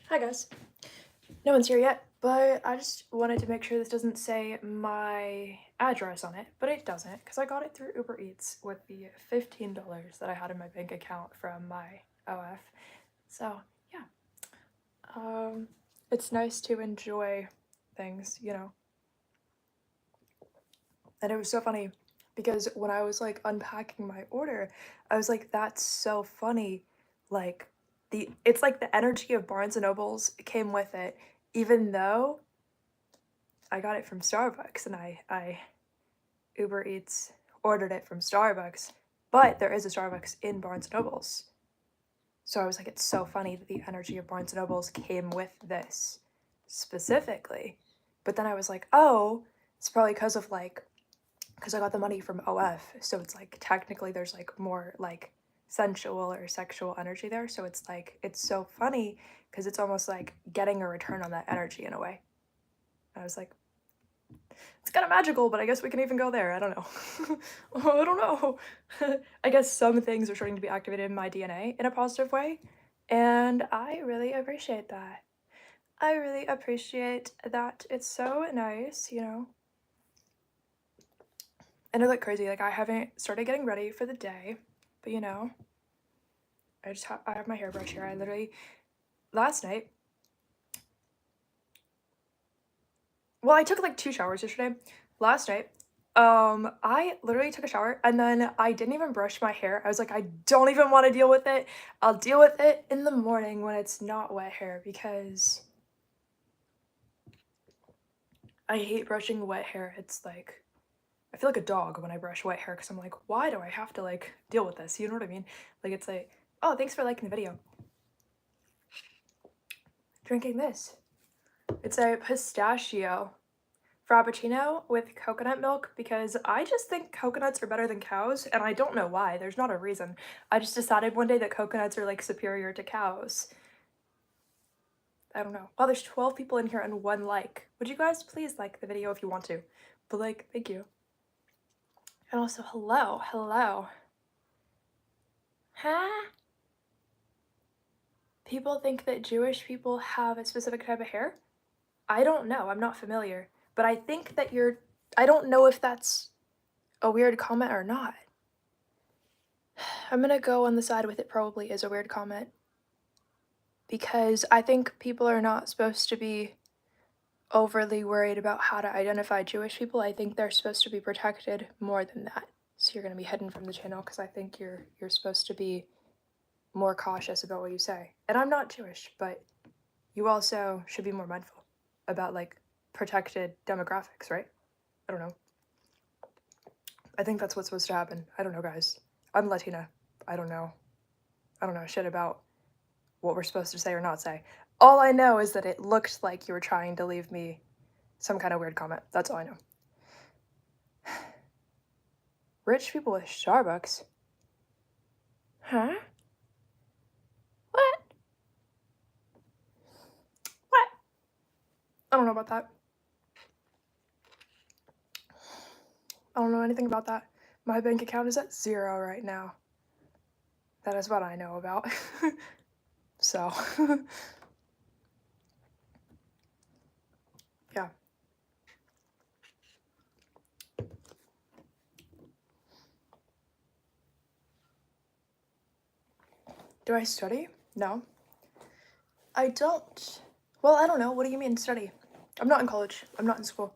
Hi guys. No one's here yet, but I just wanted to make sure this doesn't say my address on it, but it doesn't because I got it through Uber Eats with the $15 that I had in my bank account from my OF. So yeah, it's nice to enjoy things, you know. And it was so funny because when I was like unpacking my order, I was like, that's so funny. Like it's like the energy of Barnes and Nobles came with it, even though I got it from Starbucks and I Uber Eats ordered it from Starbucks, but there is a Starbucks in Barnes and Nobles. So I was like, it's so funny that the energy of Barnes and Nobles came with this specifically. But then I was like, oh, it's probably because I got the money from OF. So it's like technically there's like more like sensual or sexual energy there. So it's like, it's so funny because it's almost like getting a return on that energy in a way. I was like, it's kind of magical, but I guess we can even go there. I don't know. I don't know. I guess some things are starting to be activated in my DNA in a positive way, and I really appreciate that. I really appreciate that. It's so nice, you know. And I look crazy. Like I haven't started getting ready for the day, but you know, I have my hairbrush here. I literally last night. Well, I took like 2 showers yesterday. Last night, I literally took a shower and then I didn't even brush my hair. I was like, I don't even want to deal with it. I'll deal with it in the morning when it's not wet hair because I hate brushing wet hair. It's like, I feel like a dog when I brush wet hair because I'm like, why do I have to like deal with this? You know what I mean? Like, it's like, oh, thanks for liking the video. Drinking this. It's a pistachio Frappuccino with coconut milk because I just think coconuts are better than cows and I don't know why. There's not a reason. I just decided one day that coconuts are like superior to cows. I don't know. Wow, there's 12 people in here and 1 like. Would you guys please like the video if you want to? But like, thank you. And also, hello. Huh? People think that Jewish people have a specific type of hair? I don't know. I'm not familiar. But I think that I don't know if that's a weird comment or not. I'm gonna go on the side with it probably is a weird comment. Because I think people are not supposed to be overly worried about how to identify Jewish people. I think they're supposed to be protected more than that. So you're gonna be hidden from the channel because I think you're supposed to be more cautious about what you say. And I'm not Jewish, but you also should be more mindful about like protected demographics, right? I don't know. I think that's what's supposed to happen. I don't know, guys. I'm Latina. I don't know shit about what we're supposed to say or not say. All I know is that it looked like you were trying to leave me some kind of weird comment. That's all I know. Rich people with Starbucks? Huh? What? What? I don't know about that. I don't know anything about that. My bank account is at 0 right now. That is what I know about. So, yeah. Do I study? No. I don't. Well, I don't know. What do you mean study? I'm not in college. I'm not in school.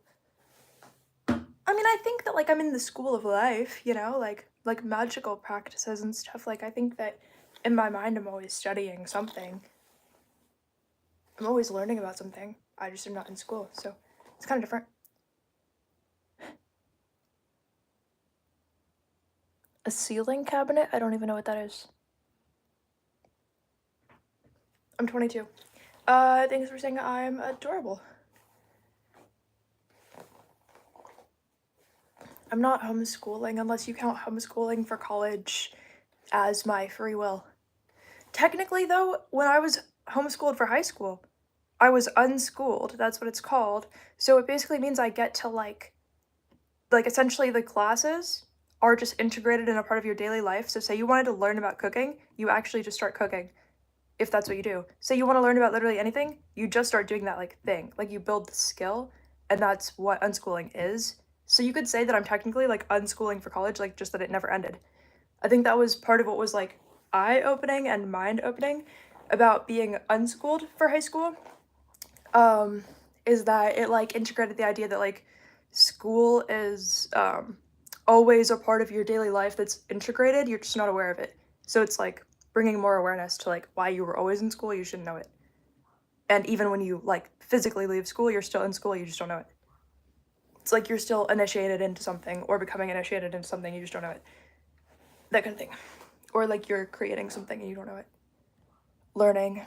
I mean, I think that like I'm in the school of life, you know, like magical practices and stuff. Like I think that in my mind I'm always studying something. I'm always learning about something. I just am not in school, so it's kind of different. A ceiling cabinet? I don't even know what that is. I'm 22. Thanks for saying I'm adorable. I'm not homeschooling unless you count homeschooling for college as my free will. Technically, though, when I was homeschooled for high school, I was unschooled. That's what it's called. So it basically means I get to like essentially the classes are just integrated in a part of your daily life. So say you wanted to learn about cooking, you actually just start cooking. if that's what you do. Say you want to learn about literally anything, you just start doing that like thing. Like you build the skill, and that's what unschooling is. So you could say that I'm technically like unschooling for college, like just that it never ended. I think that was part of what was like eye-opening and mind-opening about being unschooled for high school. Is that it like integrated the idea that like school is always a part of your daily life that's integrated, you're just not aware of it. So it's like bringing more awareness to like why you were always in school, you shouldn't know it. And even when you like physically leave school, you're still in school, you just don't know it. It's like you're still initiated into something or becoming initiated into something, you just don't know it. That kind of thing. Or like you're creating something and you don't know it. Learning.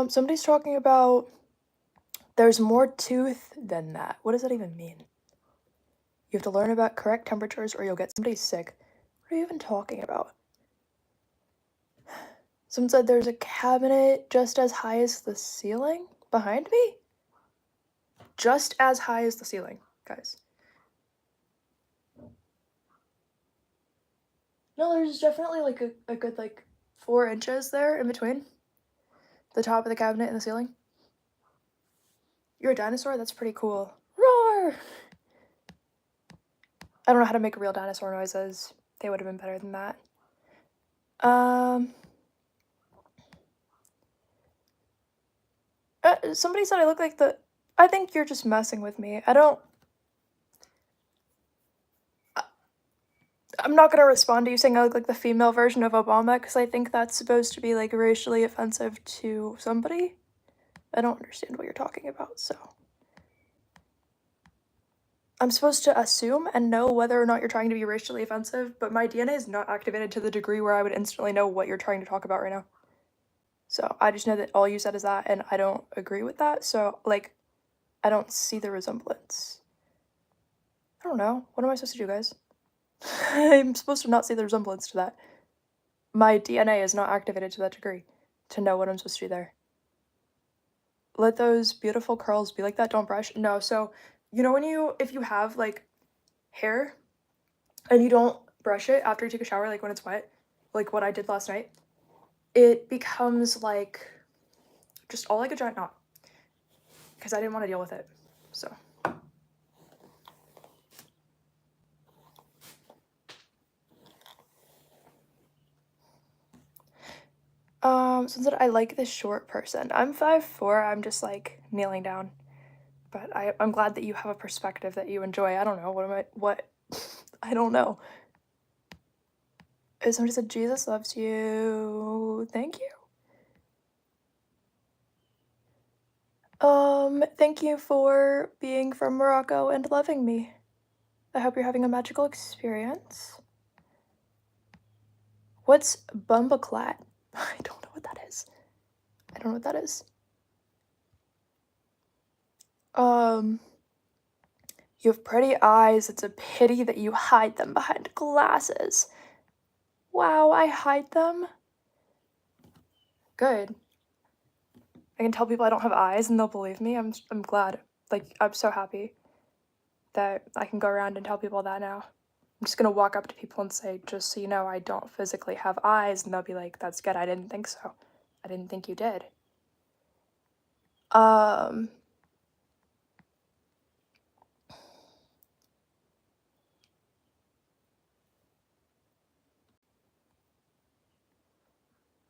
Somebody's talking about there's more tooth than that. What does that even mean? You have to learn about correct temperatures or you'll get somebody sick. What are you even talking about? Someone said there's a cabinet just as high as the ceiling behind me? Just as high as the ceiling, guys. No, there's definitely like a good like 4 inches there in between the top of the cabinet and the ceiling. You're a dinosaur? That's pretty cool. Roar! I don't know how to make real dinosaur noises. They would have been better than that. Somebody said I look like the... I think you're just messing with me. I'm not gonna respond to you saying I look like the female version of Obama, because I think that's supposed to be, like, racially offensive to somebody. I don't understand what you're talking about, so... I'm supposed to assume and know whether or not you're trying to be racially offensive, but my DNA is not activated to the degree where I would instantly know what you're trying to talk about right now. So I just know that all you said is that, and I don't agree with that, so, like, I don't see the resemblance. I don't know. What am I supposed to do, guys? I'm supposed to not see the resemblance to that. My DNA is not activated to that degree to know what I'm supposed to do there. Let those beautiful curls be like that. Don't brush. No, so, you know when if you have, like, hair and you don't brush it after you take a shower, like when it's wet, like what I did last night, it becomes, like, just all like a giant knot. Because I didn't want to deal with it, so... Someone said I like this short person. I'm 5'4", I'm just, like, kneeling down. But I'm glad that you have a perspective that you enjoy. I don't know, what? I don't know. Somebody said, Jesus loves you. Thank you. Thank you for being from Morocco and loving me. I hope you're having a magical experience. What's bumbaclat? I don't know what that is. I don't know what that is. You have pretty eyes. It's a pity that you hide them behind glasses. Wow, I hide them? Good. I can tell people I don't have eyes and they'll believe me. I'm glad. Like, I'm so happy that I can go around and tell people that now. I'm just gonna walk up to people and say, just so you know, I don't physically have eyes, and they'll be like, that's good, I didn't think so. I didn't think you did.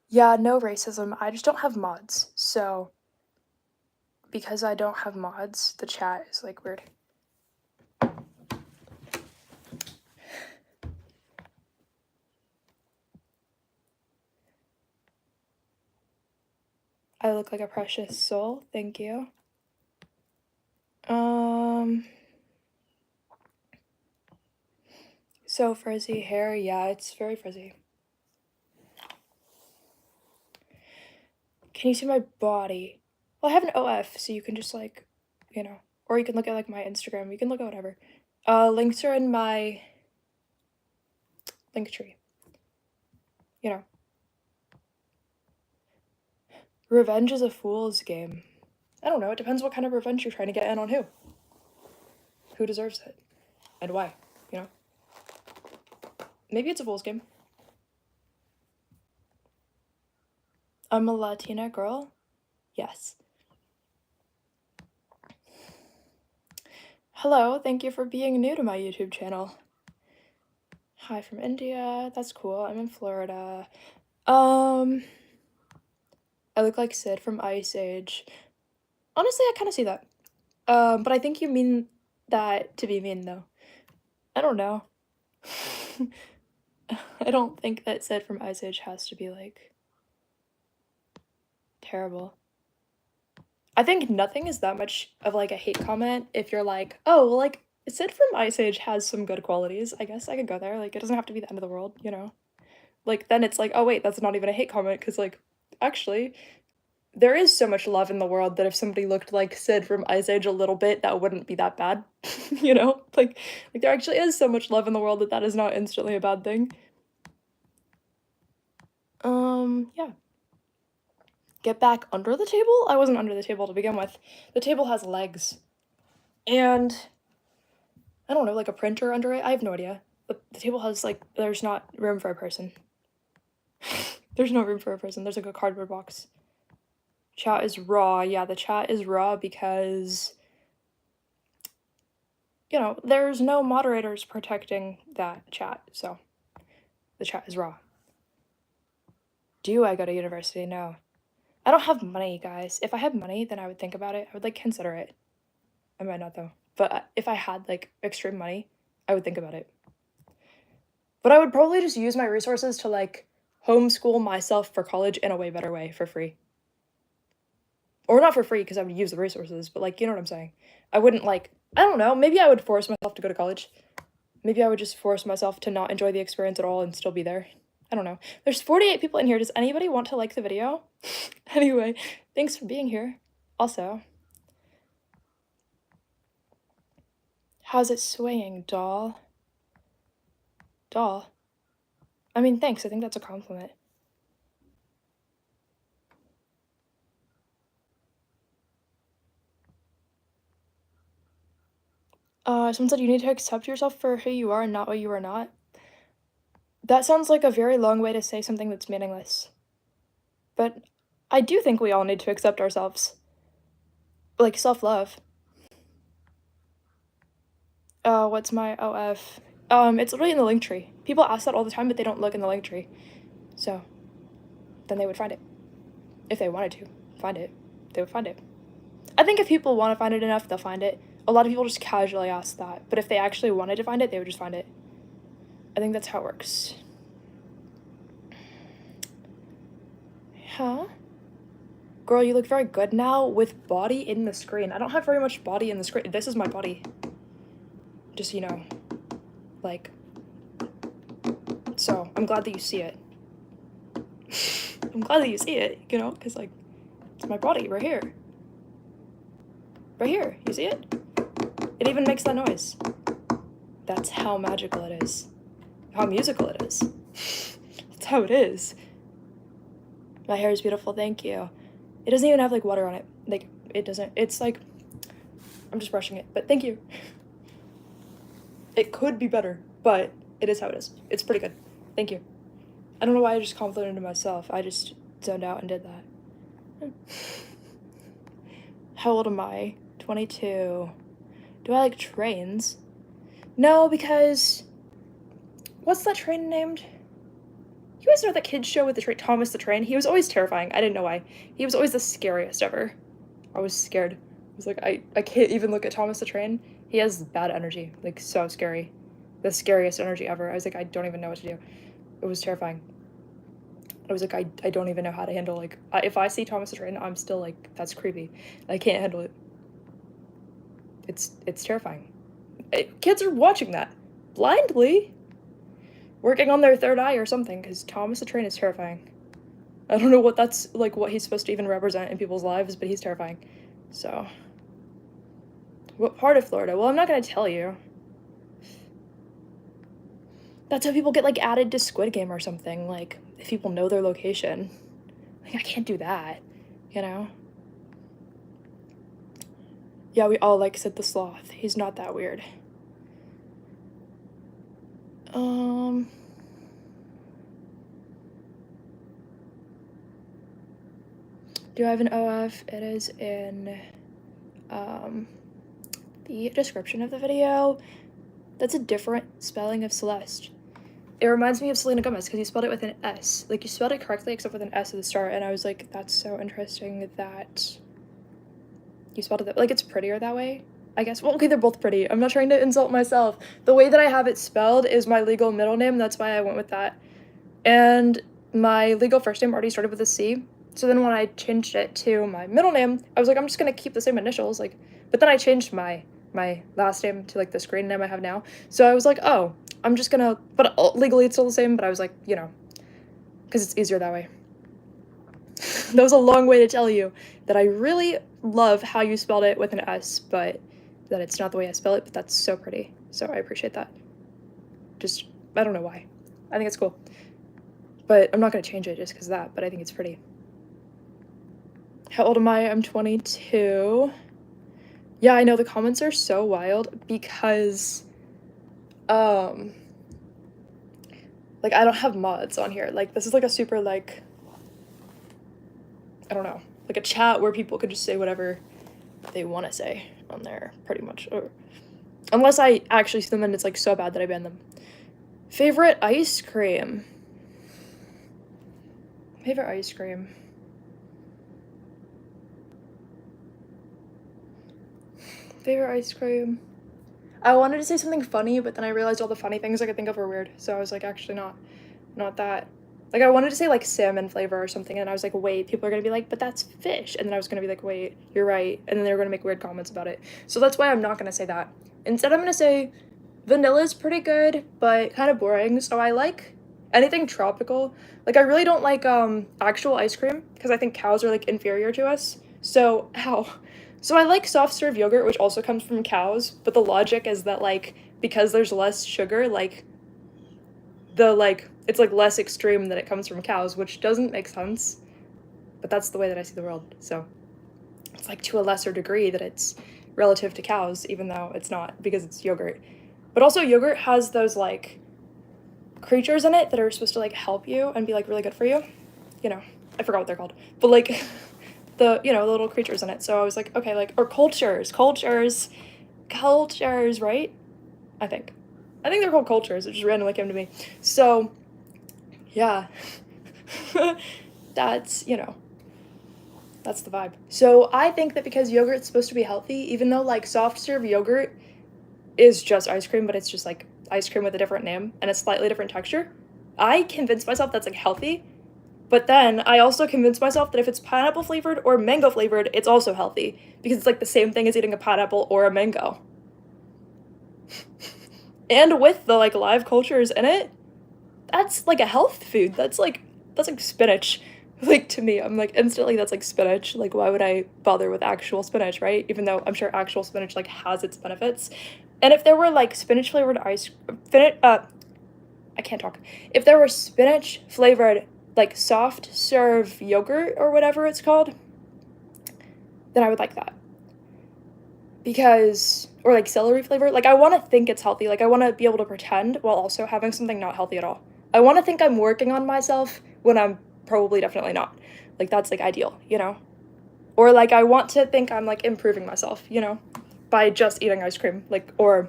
Yeah, no racism. I just don't have mods. So, because I don't have mods, the chat is, like, weird. I look like a precious soul. Thank you. So frizzy hair. Yeah, it's very frizzy. Can you see my body? Well, I have an OF, so you can just, like, you know, or you can look at, like, my Instagram. You can look at whatever. Links are in my link tree. You know. Revenge is a fool's game. I don't know. It depends what kind of revenge you're trying to get in on who. Who deserves it? And why? You know? Maybe it's a fool's game. I'm a Latina girl? Yes. Hello, thank you for being new to my YouTube channel. Hi from India, that's cool, I'm in Florida. I look like Sid from Ice Age. Honestly, I kind of see that. But I think you mean that to be mean, though. I don't know. I don't think that Sid from Ice Age has to be, like, terrible. I think nothing is that much of, like, a hate comment if you're like, oh, well, like, Sid from Ice Age has some good qualities. I guess I could go there. Like, it doesn't have to be the end of the world, you know? Like, then it's like, oh, wait, that's not even a hate comment, because, like, actually, there is so much love in the world that if somebody looked like Sid from Ice Age a little bit, that wouldn't be that bad, you know? Like, there actually is so much love in the world that that is not instantly a bad thing. Yeah. Get back under the table? I wasn't under the table to begin with. The table has legs. And, I don't know, like a printer under it? I have no idea. But the table has, like, there's not room for a person. There's no room for a person. There's, like, a cardboard box. Chat is raw. Yeah, the chat is raw because, you know, there's no moderators protecting that chat, so the chat is raw. Do I go to university? No. I don't have money, guys. If I had money, then I would think about it. I would, like, consider it. I might not, though. But if I had, like, extreme money, I would think about it. But I would probably just use my resources to, like, homeschool myself for college in a way better way, for free. Or not for free, because I would use the resources, but, like, you know what I'm saying. I wouldn't, like, I don't know, maybe I would force myself to go to college. Maybe I would just force myself to not enjoy the experience at all and still be there. I don't know. There's 48 people in here. Does anybody want to like the video? Anyway, thanks for being here. Also, how's it swaying, doll? Doll? I mean, thanks. I think that's a compliment. Someone said you need to accept yourself for who you are and not what you are not. That sounds like a very long way to say something that's meaningless. But I do think we all need to accept ourselves. Like, self-love. What's my OF? It's literally in the link tree. People ask that all the time, but they don't look in the link tree. So, then they would find it. If they wanted to find it, they would find it. I think if people want to find it enough, they'll find it. A lot of people just casually ask that, but if they actually wanted to find it, they would just find it. I think that's how it works. Huh? Girl, you look very good now with body in the screen. I don't have very much body in the screen. This is my body. Just, you know, like, so I'm glad that you see it. I'm glad that you see it, you know, because, like, it's my body right here. Right here, you see it? It even makes that noise. That's how magical it is. How musical it is. That's how it is. My hair is beautiful, thank you. It doesn't even have, like, water on it. Like, it doesn't, it's like, I'm just brushing it, but thank you. It could be better, but it is how it is. It's pretty good. Thank you. I don't know why I just complimented myself. I just zoned out and did that. How old am I? 22. Do I like trains? No, because... What's that train named? You guys know that kid's show with the train, Thomas the Train? He was always terrifying. I didn't know why. He was always the scariest ever. I was scared. I was like, I can't even look at Thomas the Train. He has bad energy. Like, so scary. The scariest energy ever. I was like, I don't even know what to do. It was terrifying. I was like, I don't even know how to handle, like, if I see Thomas the Train, I'm still like, that's creepy. I can't handle it. It's terrifying. Kids are watching that. Blindly. Working on their third eye or something, because Thomas the Train is terrifying. I don't know what that's, like, what he's supposed to even represent in people's lives, but he's terrifying. So. What part of Florida? Well, I'm not gonna tell you. That's how people get, like, added to Squid Game or something, like, if people know their location. Like, I can't do that, you know? Yeah, we all like Sid the Sloth. He's not that weird. Do I have an OF? It is in the description of the video. That's a different spelling of Celeste. It reminds me of Selena Gomez because you spelled it with an S. Like, you spelled it correctly except with an S at the start, and I was like, that's so interesting that you spelled it that, like, it's prettier that way, I guess. Well, okay, they're both pretty. I'm not trying to insult myself. The way that I have it spelled is my legal middle name, that's why I went with that. And my legal first name already started with a C, so then when I changed it to my middle name, I was like, I'm just gonna keep the same initials, like, but then I changed my last name to, like, the screen name I have now, so I was like, oh, I'm just gonna, but legally it's still the same, but I was like, you know, because it's easier that way. That was a long way to tell you that I really love how you spelled it with an S, but that it's not the way I spell it, but that's so pretty, so I appreciate that. Just, I don't know why. I think it's cool. But I'm not gonna change it just because of that, but I think it's pretty. How old am I? I'm 22. Yeah, I know, the comments are so wild because, like, I don't have mods on here. Like, this is like a super, like, I don't know, like a chat where people could just say whatever they want to say on there, pretty much. Or unless I actually see them and it's, like, so bad that I ban them. Favorite ice cream? Favorite ice cream? Favorite ice cream? I wanted to say something funny, but then I realized all the funny things I could think of were weird, so I was like, actually not that. Like, I wanted to say, like, salmon flavor or something, and I was like, wait, people are gonna be like, but that's fish, and then I was gonna be like, wait, you're right, and then they were gonna make weird comments about it, so that's why I'm not gonna say that. Instead, I'm gonna say vanilla's pretty good, but kind of boring, so I like anything tropical. Like, I really don't like actual ice cream, because I think cows are, like, inferior to us, so, So I like soft serve yogurt, which also comes from cows, but the logic is that, like, because there's less sugar, like, it's, like, less extreme that it comes from cows, which doesn't make sense, but that's the way that I see the world, so it's, like, to a lesser degree that it's relative to cows, even though it's not, because it's yogurt. But also, yogurt has those, like, creatures in it that are supposed to, like, help you and be, like, really good for you. You know, I forgot what they're called, but, like, the, you know, the little creatures in it, so I was like, okay, like, or cultures, right? I think they're called cultures, it just randomly came to me, so, yeah. That's, you know, that's the vibe. So I think that because yogurt's supposed to be healthy, even though, like, soft serve yogurt is just ice cream, but it's just, like, ice cream with a different name and a slightly different texture, I convinced myself that's, like, healthy. But then I also convinced myself that if it's pineapple flavored or mango flavored, it's also healthy, because it's, like, the same thing as eating a pineapple or a mango. And with the, like, live cultures in it, that's, like, a health food. That's like spinach. Like, to me, I'm like, instantly, that's, like, spinach. Like, why would I bother with actual spinach, right? Even though I'm sure actual spinach, like, has its benefits. And if there were, like, spinach flavored I can't talk. If there were spinach flavored, like, soft serve yogurt or whatever it's called, then I would like that. Because, or, like, celery flavor, like, I want to think it's healthy, like, I want to be able to pretend while also having something not healthy at all. I want to think I'm working on myself when I'm probably definitely not. Like, that's, like, ideal, you know? Or, like, I want to think I'm, like, improving myself, you know? By just eating ice cream, like, or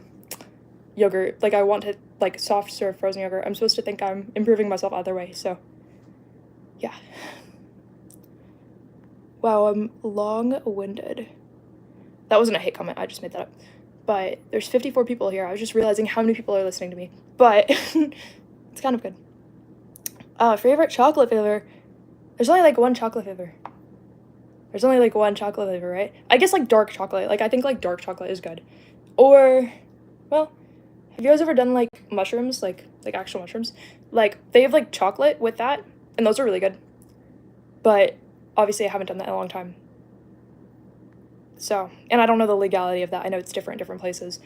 yogurt. Like, I want to, like, soft serve frozen yogurt. I'm supposed to think I'm improving myself either way, so yeah. Wow, I'm long-winded. That wasn't a hate comment, I just made that up. But there's 54 people here. I was just realizing how many people are listening to me. But it's kind of good. Favorite chocolate flavor? There's only, like, one chocolate flavor. There's only, like, one chocolate flavor, right? I guess, like, dark chocolate. Like, I think, like, dark chocolate is good. Or, well, have you guys ever done, like, mushrooms? Like actual mushrooms? Like, they have, like, chocolate with that, and those are really good. But obviously I haven't done that in a long time. So, and I don't know the legality of that. I know it's different in different places.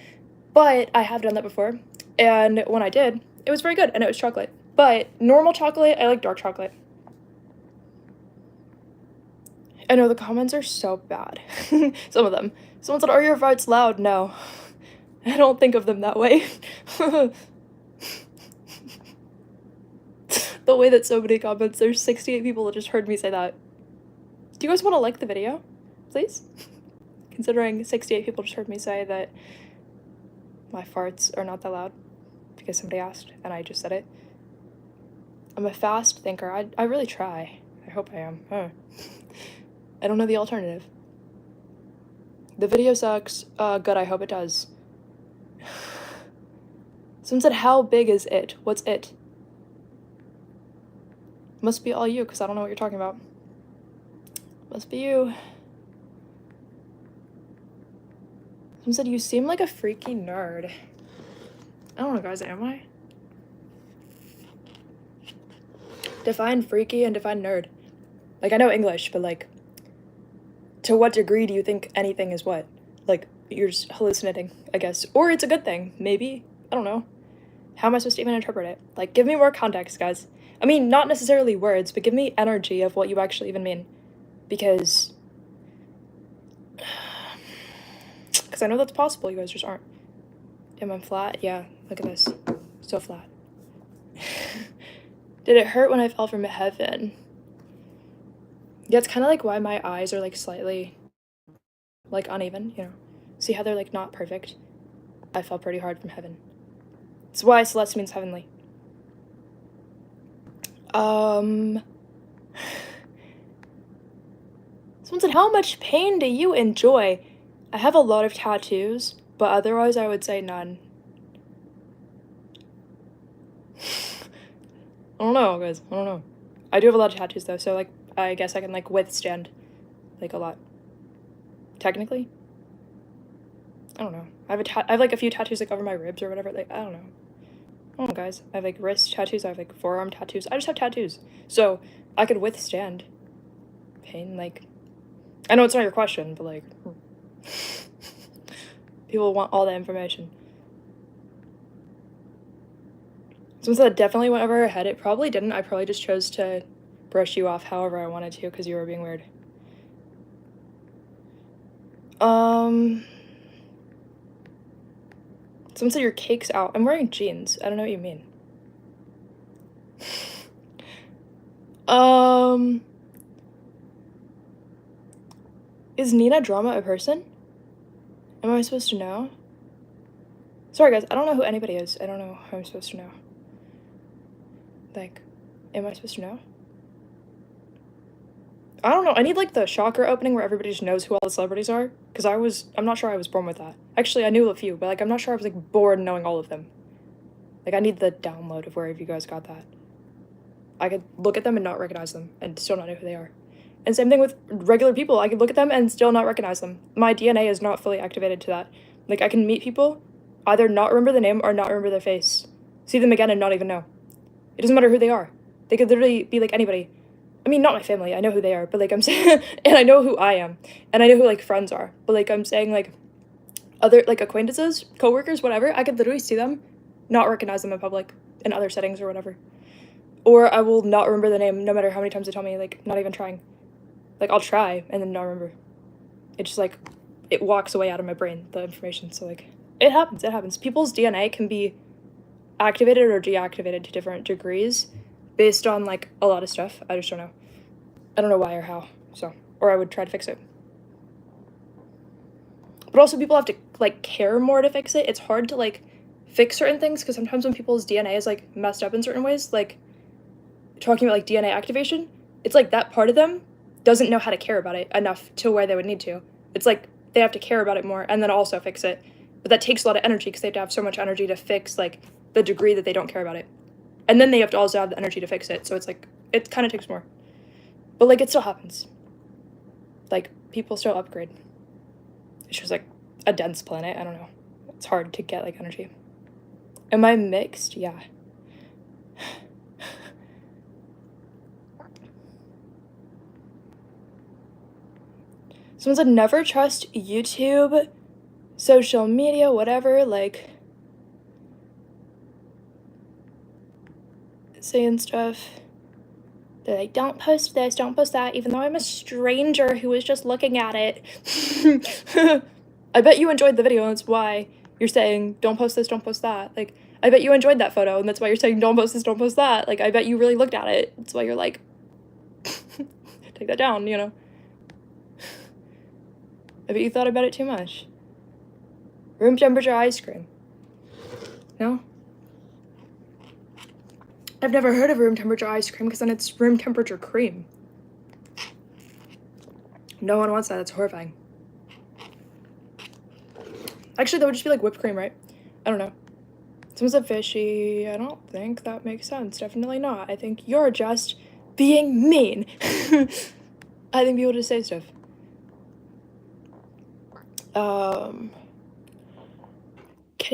But I have done that before, and when I did, it was very good, and it was chocolate. But normal chocolate, I like dark chocolate. I know the comments are so bad. Some of them. Someone said, are your farts loud? No. I don't think of them that way. The way that so many comments, there's 68 people that just heard me say that. Do you guys want to like the video? Please? Considering 68 people just heard me say that my farts are not that loud because somebody asked and I just said it. I'm a fast thinker. I really try. I hope I am. I don't know the alternative. The video sucks. Good, I hope it does. Someone said, how big is it? What's it? Must be all you, because I don't know what you're talking about. Must be you. Someone said, you seem like a freaky nerd. I don't know, guys, am I? Define freaky and define nerd. Like, I know English, but, like, to what degree do you think anything is what? Like, you're just hallucinating, I guess. Or it's a good thing, maybe. I don't know. How am I supposed to even interpret it? Like, give me more context, guys. I mean, not necessarily words, but give me energy of what you actually even mean. Because I know that's possible, you guys just aren't. Am I flat? Yeah, look at this. So flat. Did it hurt when I fell from heaven? Yeah, it's kind of like why my eyes are, like, slightly, like, uneven, you know? See how they're, like, not perfect? I fell pretty hard from heaven. That's why Celeste means heavenly. Someone said, how much pain do you enjoy? I have a lot of tattoos, but otherwise I would say none. I don't know, guys. I don't know. I do have a lot of tattoos, though, so, like, I guess I can, like, withstand, like, a lot. Technically? I don't know. I have, like, a few tattoos, like, over my ribs or whatever. Like, I don't know. I don't know, guys. I have, like, wrist tattoos. I have, like, forearm tattoos. I just have tattoos. So, I could withstand pain, like... I know it's not your question, but, like... People want all that information. Someone said it definitely went over her head. It probably didn't. I probably just chose to brush you off however I wanted to because you were being weird. Someone said your cake's out. I'm wearing jeans. I don't know what you mean. Is Nina Drama a person? Am I supposed to know? Sorry, guys. I don't know who anybody is. I don't know who I'm supposed to know. Like, am I supposed to know? I don't know. I need, like, the shocker opening where everybody just knows who all the celebrities are. Because I'm not sure I was born with that. Actually, I knew a few, but, like, I'm not sure I was, like, born knowing all of them. Like, I need the download of wherever you guys got that. I could look at them and not recognize them and still not know who they are. And same thing with regular people. I could look at them and still not recognize them. My DNA is not fully activated to that. Like, I can meet people, either not remember the name or not remember their face. See them again and not even know. It doesn't matter who they are. They could literally be, like, anybody. I mean, not my family. I know who they are. But, like, I'm saying... and I know who I am. And I know who, like, friends are. But, like, I'm saying, like, other, like, acquaintances, coworkers, whatever. I could literally see them, not recognize them in public, in other settings or whatever. Or I will not remember the name no matter how many times they tell me, like, not even trying. Like, I'll try and then not remember. It just, like, it walks away out of my brain, the information. So, like, it happens. It happens. People's DNA can be activated or deactivated to different degrees based on, like, a lot of stuff. I just don't know. I don't know why or how. So, or I would try to fix it. But also people have to, like, care more to fix it. It's hard to, like, fix certain things because sometimes when people's DNA is, like, messed up in certain ways, like, talking about, like, DNA activation, it's like that part of them doesn't know how to care about it enough to where they would need to. It's like they have to care about it more and then also fix it. But that takes a lot of energy because they have to have so much energy to fix, like, the degree that they don't care about it. And then they have to also have the energy to fix it. So it's like, it kind of takes more. But, like, it still happens. Like, people still upgrade. It's just, like, a dense planet. I don't know. It's hard to get, like, energy. Am I mixed? Yeah. Someone said, never trust YouTube, social media, whatever, like, saying stuff. They're like, don't post this, don't post that, even though I'm a stranger who was just looking at it. I bet you enjoyed the video, and that's why you're saying, don't post this, don't post that. Like, I bet you enjoyed that photo, and that's why you're saying, don't post this, don't post that. Like, I bet you really looked at it. That's why you're like, take that down, you know? I bet you thought about it too much. Room temperature ice cream. No? I've never heard of room temperature ice cream because then it's room temperature cream. No one wants that. It's horrifying. Actually, that would just be like whipped cream, right? I don't know. Someone said fishy. I don't think that makes sense. Definitely not. I think you're just being mean. I think people just say stuff. Can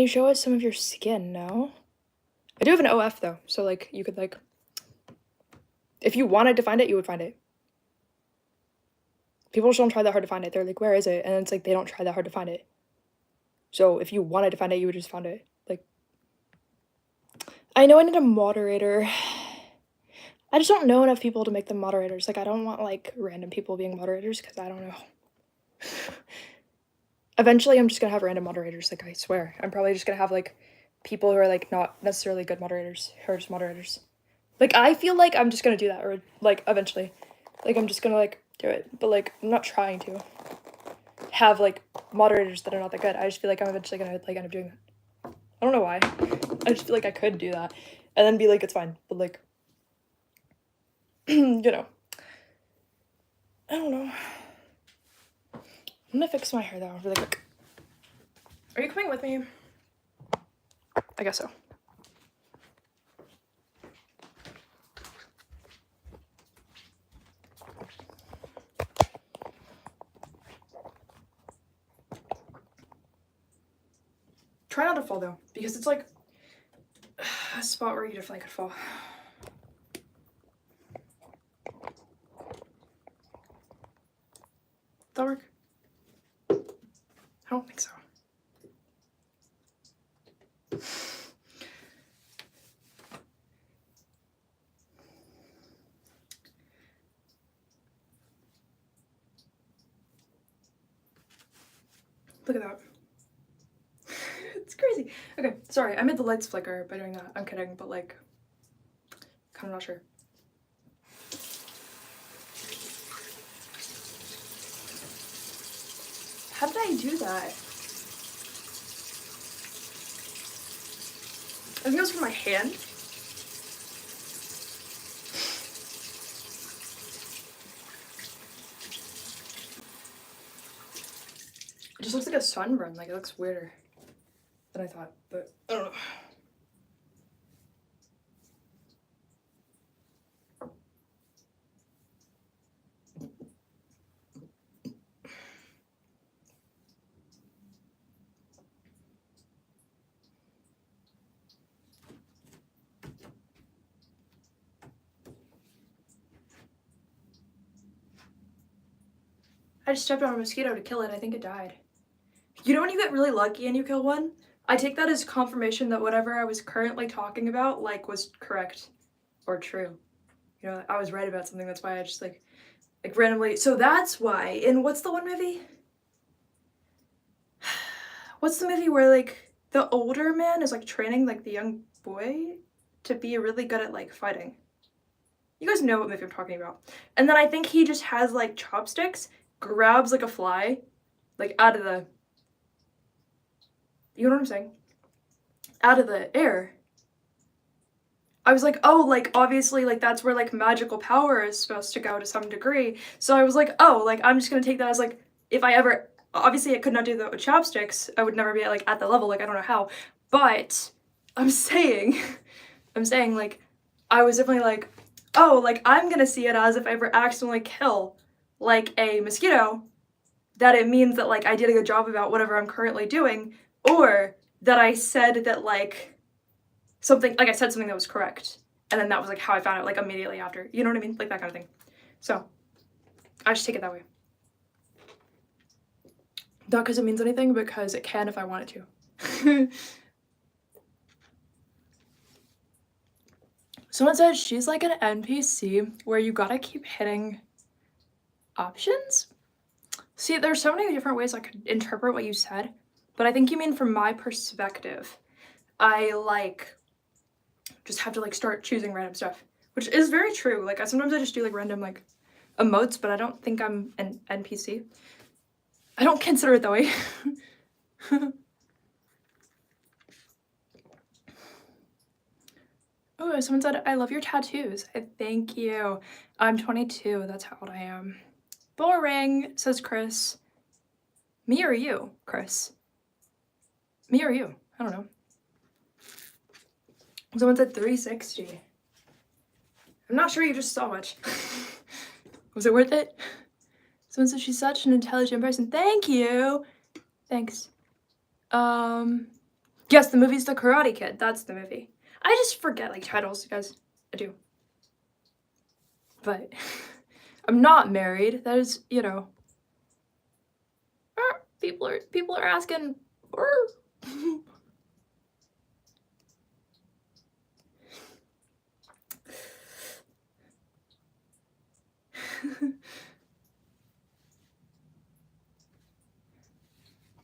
you show us some of your skin? No? I do have an OF though, so like you could like, if you wanted to find it, you would find it. People just don't try that hard to find it. They're like, where is it? And it's like they don't try that hard to find it. So if you wanted to find it, you would just find it. Like, I know I need a moderator. I just don't know enough people to make them moderators. Like, I don't want like random people being moderators because I don't know. Eventually, I'm just gonna have random moderators. Like, I swear, I'm probably just gonna have like people who are like not necessarily good moderators who are just moderators. Like, I feel like I'm just gonna do that, or like eventually, like I'm just gonna like do it. But like, I'm not trying to have like moderators that are not that good. I just feel like I'm eventually gonna like end up doing that. I don't know why. I just feel like I could do that and then be like, it's fine. But like, you know, I don't know. I'm gonna fix my hair though really quick. Are you coming with me? I guess so. Try not to fall though, because it's like a spot where you definitely could fall. That work? I don't think so. Look at that. It's crazy. Okay, sorry, I made the lights flicker by doing that. I'm kidding, but like, kind of not sure. How did I do that? I think it was from my hand. It just looks like a sunburn. Like, it looks weirder than I thought, but I don't know. I just stepped on a mosquito to kill it. I think it died. You know when you get really lucky and you kill one? I take that as confirmation that whatever I was currently talking about, like, was correct or true. You know, I was right about something. That's why I just, like randomly. So that's why. And what's the one movie? What's the movie where, like, the older man is, like, training, like, the young boy to be really good at, like, fighting? You guys know what movie I'm talking about. And then I think he just has, like, chopsticks, grabs, like, a fly, like, out of the... You know what I'm saying? Out of the air. I was like, oh, like, obviously, like, that's where, like, magical power is supposed to go to some degree. So I was like, oh, like, I'm just gonna take that as, like, if I ever... Obviously, I could not do that with chopsticks. I would never be, like, at the level. Like, I don't know how. But I'm saying... I'm saying, like, I was definitely like, oh, like, I'm gonna see it as if I ever accidentally kill, like, a mosquito, that it means that, like, I did a good job about whatever I'm currently doing, or that I said that, like, something, like, I said something that was correct, and then that was, like, how I found out, like, immediately after, you know what I mean? Like, that kind of thing. So, I just take it that way. Not because it means anything, but because it can if I want it to. Someone said she's like an NPC where you gotta keep hitting options. See, there's so many different ways I could interpret what you said, but I think you mean from my perspective, I like just have to like start choosing random stuff, which is very true. Like sometimes I just do like random like emotes, but I don't think I'm an NPC. I don't consider it that way. Oh, someone said, I love your tattoos. Thank you. I'm 22. That's how old I am. Boring, says Chris. Me or you, Chris? Me or you? I don't know. Someone said 360. I'm not sure you just saw much. Was it worth it? Someone said she's such an intelligent person. Thank you. Thanks. Yes, the movie's The Karate Kid. That's the movie. I just forget like titles, guys. I do. But I'm not married. That is, you know. People are asking.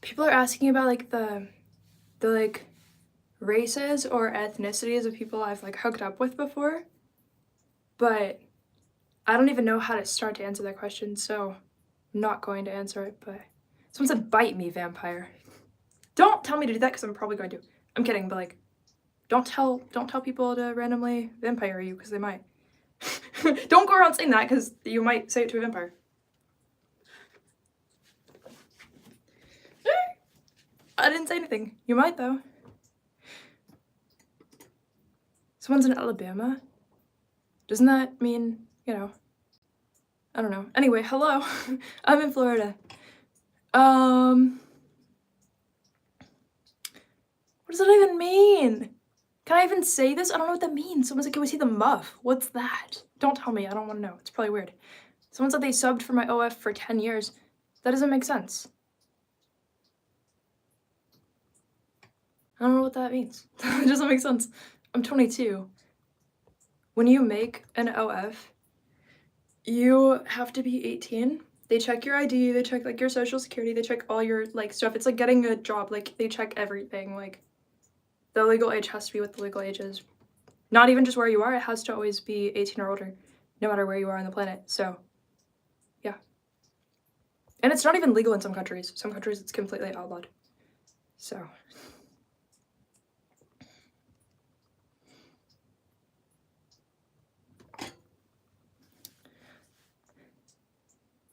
People are asking about like the like races or ethnicities of people I've like hooked up with before, but I don't even know how to start to answer that question, so I'm not going to answer it. But someone said bite me, vampire. Don't tell me to do that because I'm probably going to. I'm kidding, but like don't tell people to randomly vampire you because they might. Don't go around saying that because you might say it to a vampire. I didn't say anything. You might though. Someone's in Alabama? Doesn't that mean, you know, I don't know. Anyway, hello. I'm in Florida. What does that even mean? Can I even say this? I don't know what that means. Someone said, can we see the muff? What's that? Don't tell me. I don't want to know. It's probably weird. Someone said they subbed for my OF for 10 years. That doesn't make sense. I don't know what that means. It doesn't make sense. I'm 22. When you make an OF, you have to be 18. They check your ID, they check like your social security, they check all your like stuff. It's like getting a job, like they check everything. Like the legal age has to be what the legal age is. Not even just where you are, it has to always be 18 or older, no matter where you are on the planet. So yeah. And it's not even legal in some countries. Some countries it's completely outlawed. So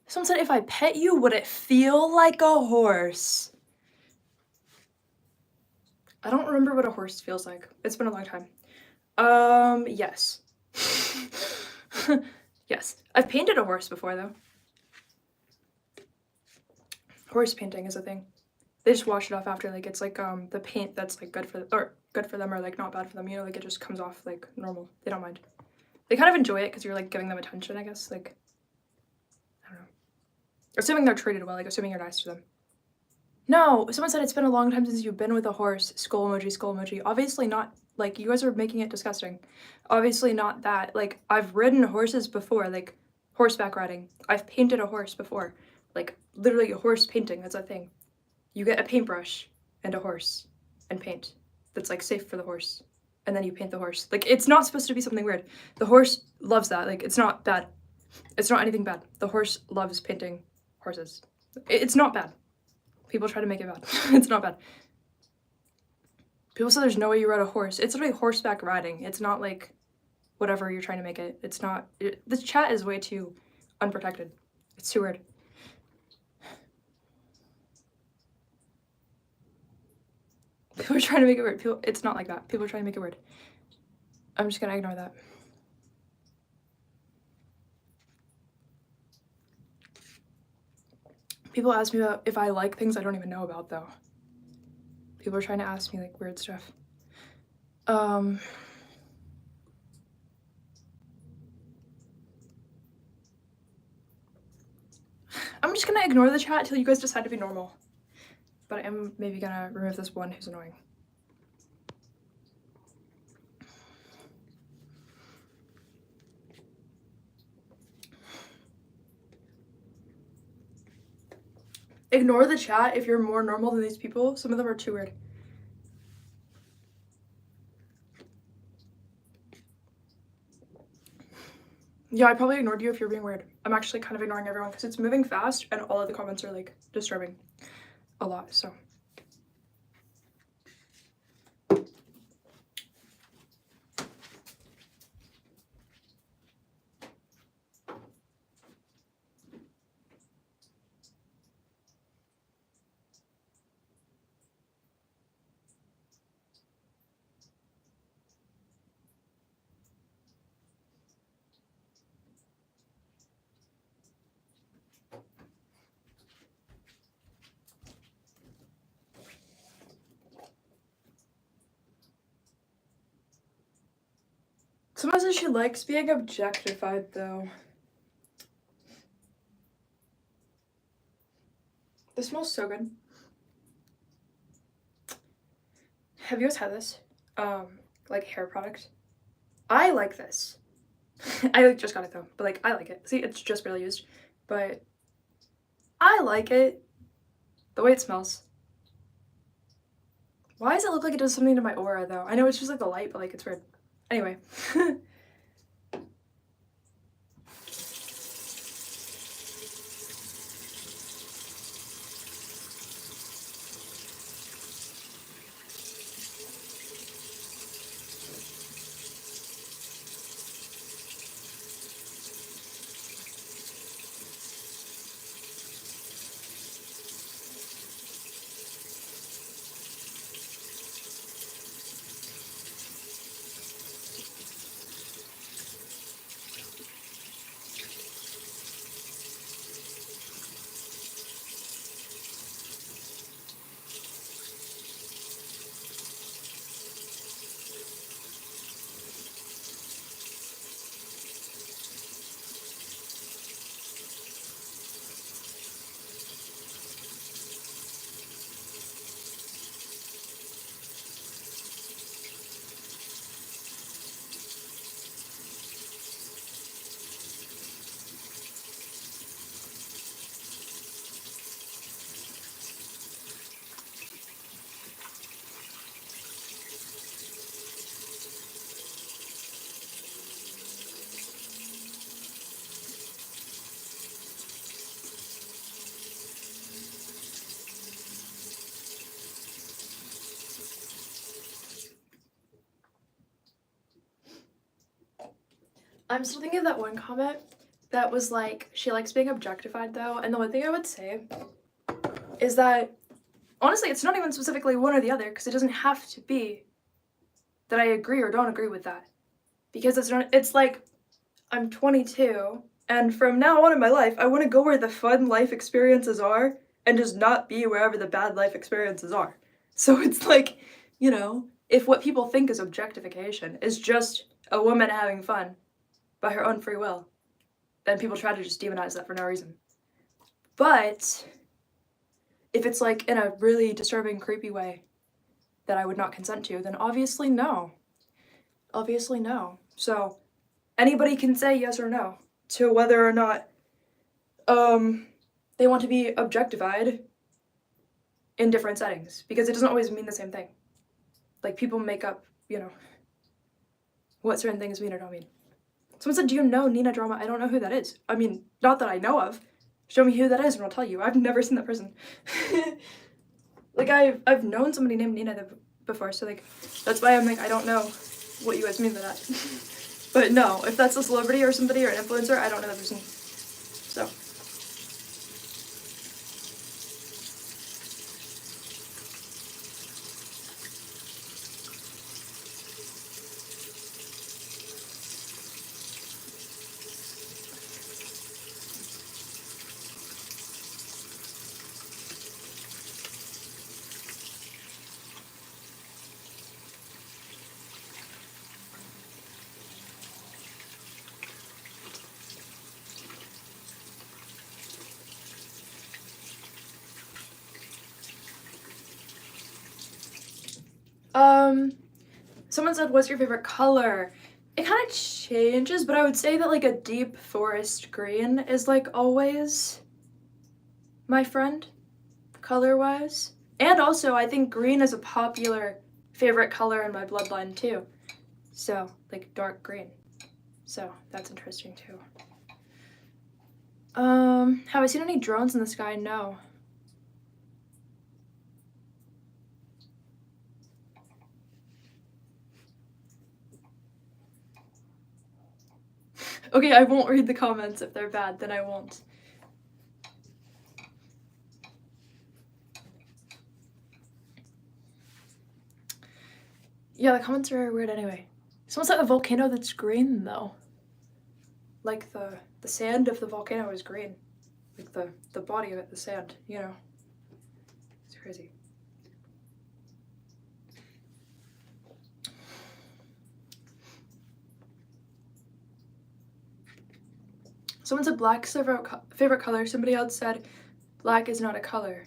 someone said, if I pet you, would it feel like a horse? I don't remember what a horse feels like. It's been a long time. Yes. Yes. I've painted a horse before, though. Horse painting is a thing. They just wash it off after, like, it's like, the paint that's, like, good for them or, like, not bad for them, you know, like, it just comes off, like, normal. They don't mind. They kind of enjoy it because you're, like, giving them attention, I guess, like, I don't know. Assuming they're treated well, like, assuming you're nice to them. No, someone said it's been a long time since you've been with a horse. Skull emoji, skull emoji. Obviously not, like, you guys are making it disgusting. Obviously not that. Like, I've ridden horses before, like, horseback riding. I've painted a horse before. Like, literally horse painting, that's a thing. You get a paintbrush and a horse and paint. That's, like, safe for the horse. And then you paint the horse. Like, it's not supposed to be something weird. The horse loves that. Like, it's not bad. It's not anything bad. The horse loves painting horses. It's not bad. People try to make it bad. It's not bad. People say there's no way you ride a horse. It's literally horseback riding. It's not like whatever you're trying to make it. It's not. This chat is way too unprotected. It's too weird. People are trying to make it weird. It's not like that. People are trying to make it weird. I'm just gonna ignore that. People ask me about if I like things I don't even know about, though. People are trying to ask me, like, weird stuff. I'm just gonna ignore the chat until you guys decide to be normal. But I am maybe gonna remove this one who's annoying. Ignore the chat if you're more normal than these people. Some of them are too weird. Yeah, I probably ignored you if you're being weird. I'm actually kind of ignoring everyone because it's moving fast and all of the comments are like disturbing a lot, so. Someone says she likes being objectified though. This smells so good. Have you guys had this? Like hair product? I like this. I just got it though, but like I like it. See, it's just barely used, but I like it. The way it smells. Why does it look like it does something to my aura though? I know it's just like the light, but like it's weird. Anyway. I'm still thinking of that one comment that was like, she likes being objectified though, and the one thing I would say is that, honestly, it's not even specifically one or the other, because it doesn't have to be that I agree or don't agree with that. Because it's like, I'm 22, and from now on in my life, I want to go where the fun life experiences are, and just not be wherever the bad life experiences are. So it's like, you know, if what people think is objectification is just a woman having fun by her own free will, then people try to just demonize that for no reason. But if it's like in a really disturbing, creepy way that I would not consent to, then obviously no. Obviously no. So anybody can say yes or no to whether or not they want to be objectified in different settings, because it doesn't always mean the same thing. Like, people make up, you know, what certain things mean or don't mean. Someone said, do you know Nina Drama? I don't know who that is. I mean, not that I know of. Show me who that is and I'll tell you. I've never seen that person. Like, I've known somebody named Nina before, so like, that's why I'm like, I don't know what you guys mean by that. But no, if that's a celebrity or somebody or an influencer, I don't know that person. So. Someone said, what's your favorite color? It kind of changes, but I would say that like a deep forest green is like always my friend. color-wise. And also, I think green is a popular favorite color in my bloodline too. So, like dark green. So, that's interesting too. Have I seen any drones in the sky? No. Okay, I won't read the comments if they're bad, then I won't. Yeah, the comments are weird anyway. Someone said a volcano that's green though. Like the sand of the volcano is green. Like the body of it, the sand, you know. It's crazy. Someone said black's their favorite color. Somebody else said black is not a color.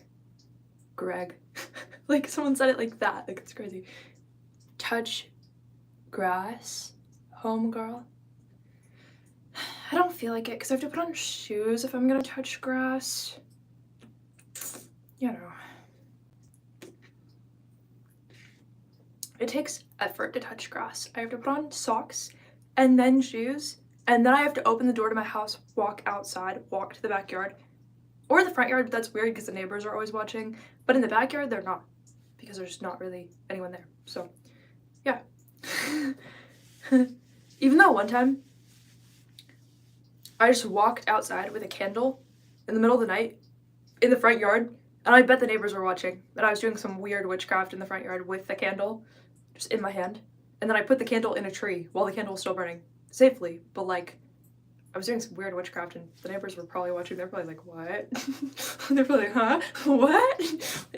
Greg. Like someone said it like that. Like it's crazy. Touch grass, home girl. I don't feel like it because I have to put on shoes if I'm gonna touch grass. You know. It takes effort to touch grass. I have to put on socks and then shoes, and then I have to open the door to my house, walk outside, walk to the backyard, or the front yard. But that's weird because the neighbors are always watching. But in the backyard, they're not because there's not really anyone there. So, yeah. Even though one time, I just walked outside with a candle in the middle of the night in the front yard, and I bet the neighbors were watching. And I was doing some weird witchcraft in the front yard with the candle just in my hand. And then I put the candle in a tree while the candle was still burning. Safely, but like, I was doing some weird witchcraft and the neighbors were probably watching. They're probably like, what? They're probably like, huh? What?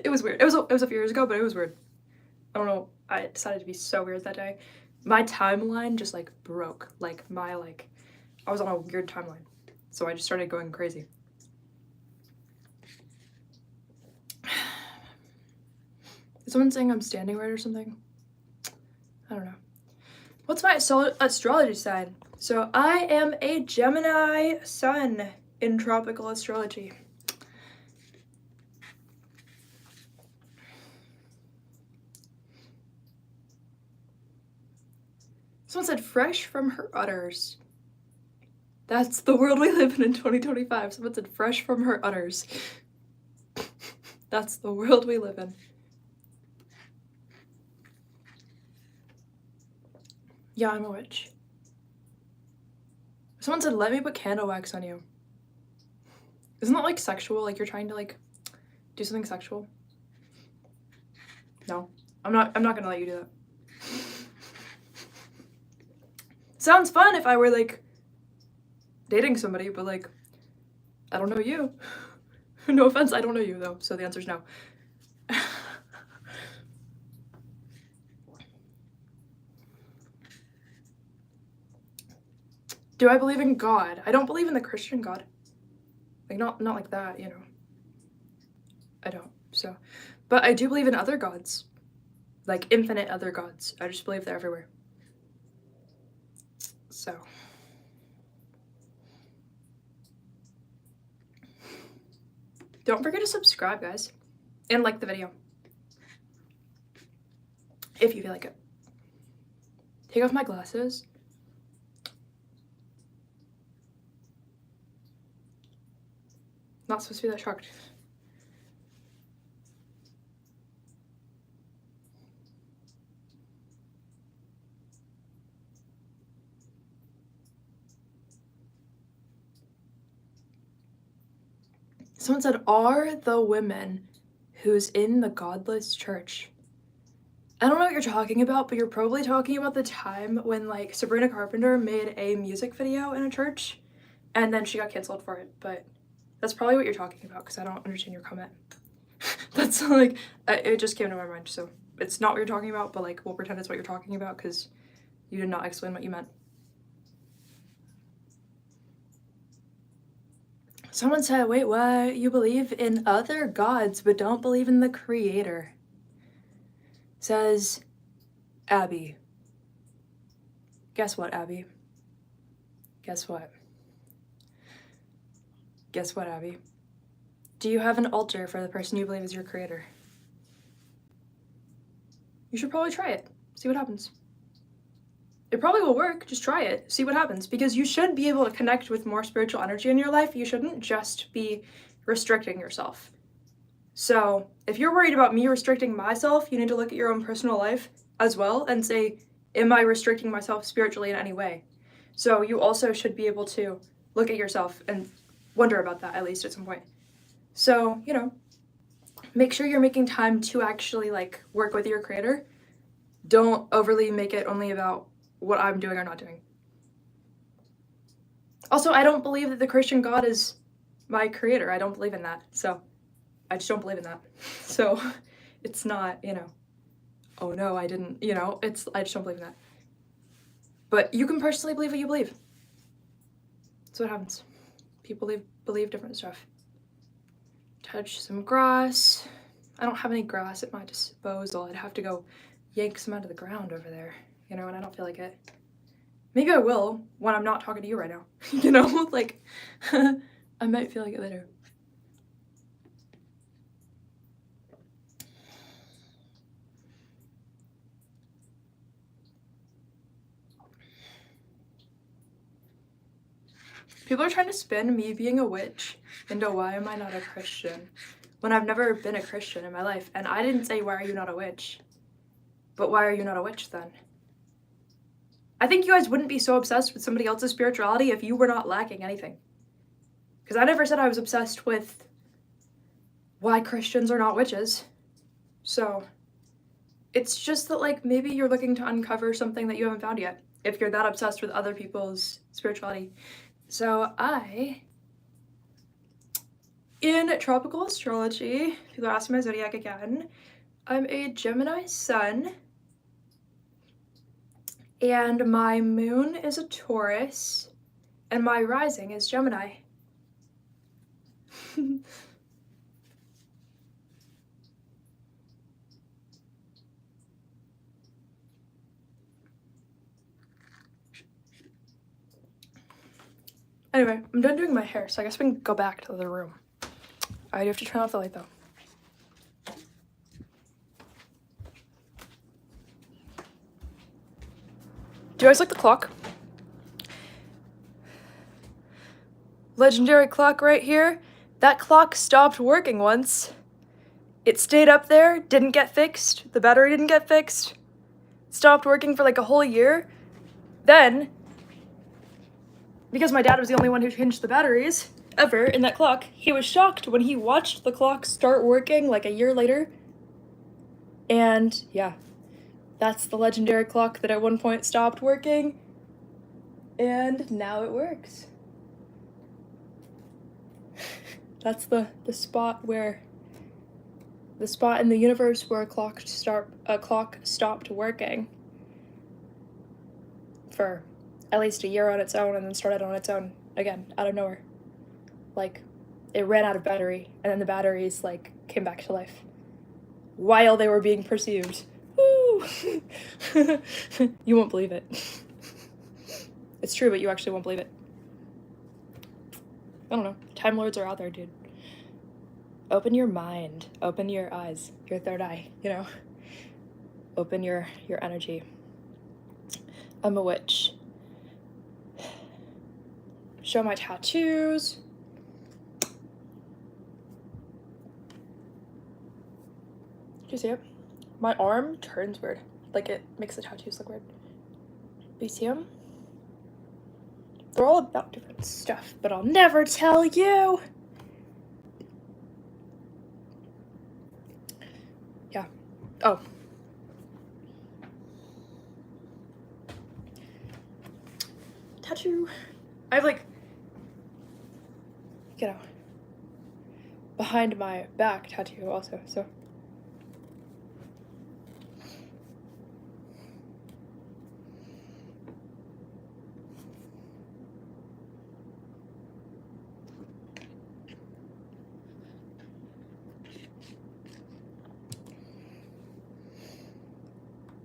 It was weird. It was a few years ago, but it was weird. I don't know. I decided to be so weird that day. My timeline just like broke. Like I was on a weird timeline. So I just started going crazy. Is someone saying I'm standing right or something? I don't know. What's my astrology sign? So I am a Gemini sun in tropical astrology. Someone said fresh from her udders. That's the world we live in 2025. Someone said fresh from her udders. That's the world we live in. Yeah, I'm a witch. Someone said, let me put candle wax on you. Isn't that like sexual? Like you're trying to like do something sexual? No, I'm not gonna let you do that. Sounds fun if I were like dating somebody, but like, I don't know you. No offense, I don't know you though, so the answer is no. Do I believe in God? I don't believe in the Christian God. Like not like that, you know. I don't. So, but I do believe in other gods. Like infinite other gods. I just believe they're everywhere. So, don't forget to subscribe, guys, and like the video if you feel like it. Take off my glasses. Not supposed to be that shocked. Someone said, are the women who's in the godless church? I don't know what you're talking about, but you're probably talking about the time when like Sabrina Carpenter made a music video in a church and then she got canceled for it, but that's probably what you're talking about because I don't understand your comment. That's like, it just came to my mind, so it's not what you're talking about, but like we'll pretend it's what you're talking about because you did not explain what you meant. Someone said, wait, what? You believe in other gods but don't believe in the creator. Says Abby. Guess what, Abby? Guess what? Guess what, Abby? Do you have an altar for the person you believe is your creator? You should probably try it. See what happens. It probably will work. Just try it. See what happens. Because you should be able to connect with more spiritual energy in your life. You shouldn't just be restricting yourself. So if you're worried about me restricting myself, you need to look at your own personal life as well and say, am I restricting myself spiritually in any way? So you also should be able to look at yourself and wonder about that, at least at some point. So, you know, make sure you're making time to actually like work with your creator. Don't overly make it only about what I'm doing or not doing. Also, I don't believe that the Christian God is my creator. I don't believe in that. So I just don't believe in that. So it's not, you know, oh no, I didn't, you know, I just don't believe in that. But you can personally believe what you believe. That's what happens. People believe different stuff. Touch some grass. I don't have any grass at my disposal. I'd have to go yank some out of the ground over there, you know, and I don't feel like it. Maybe I will when I'm not talking to you right now, you know, like, I might feel like it later. People are trying to spin me being a witch into why am I not a Christian when I've never been a Christian in my life. And I didn't say, why are you not a witch? But why are you not a witch then? I think you guys wouldn't be so obsessed with somebody else's spirituality if you were not lacking anything. Because I never said I was obsessed with why Christians are not witches. So it's just that like maybe you're looking to uncover something that you haven't found yet if you're that obsessed with other people's spirituality. So in tropical astrology, people are asking my zodiac again, I'm a Gemini sun, and my moon is a Taurus, and my rising is Gemini. Anyway, I'm done doing my hair, so I guess we can go back to the room. I do have to turn off the light though. Do you guys like the clock? Legendary clock right here. That clock stopped working once. It stayed up there, didn't get fixed. The battery didn't get fixed. Stopped working for like a whole year. Then, because my dad was the only one who changed the batteries ever in that clock, he was shocked when he watched the clock start working like a year later. And yeah, that's the legendary clock that at one point stopped working. And now it works. That's the spot in the universe where a clock stopped working for at least a year on its own and then started on its own again out of nowhere. Like, it ran out of battery and then the batteries like came back to life while they were being perceived. Woo! You won't believe it. It's true, but you actually won't believe it. I don't know. Time Lords are out there, dude. Open your mind. Open your eyes. Your third eye, you know? Open your energy. I'm a witch. Show my tattoos. Do you see it? My arm turns weird. Like, it makes the tattoos look weird. Do you see them? They're all about different stuff, but I'll never tell you. Yeah. Oh. Tattoo. I have like, you know, behind my back tattoo also, so.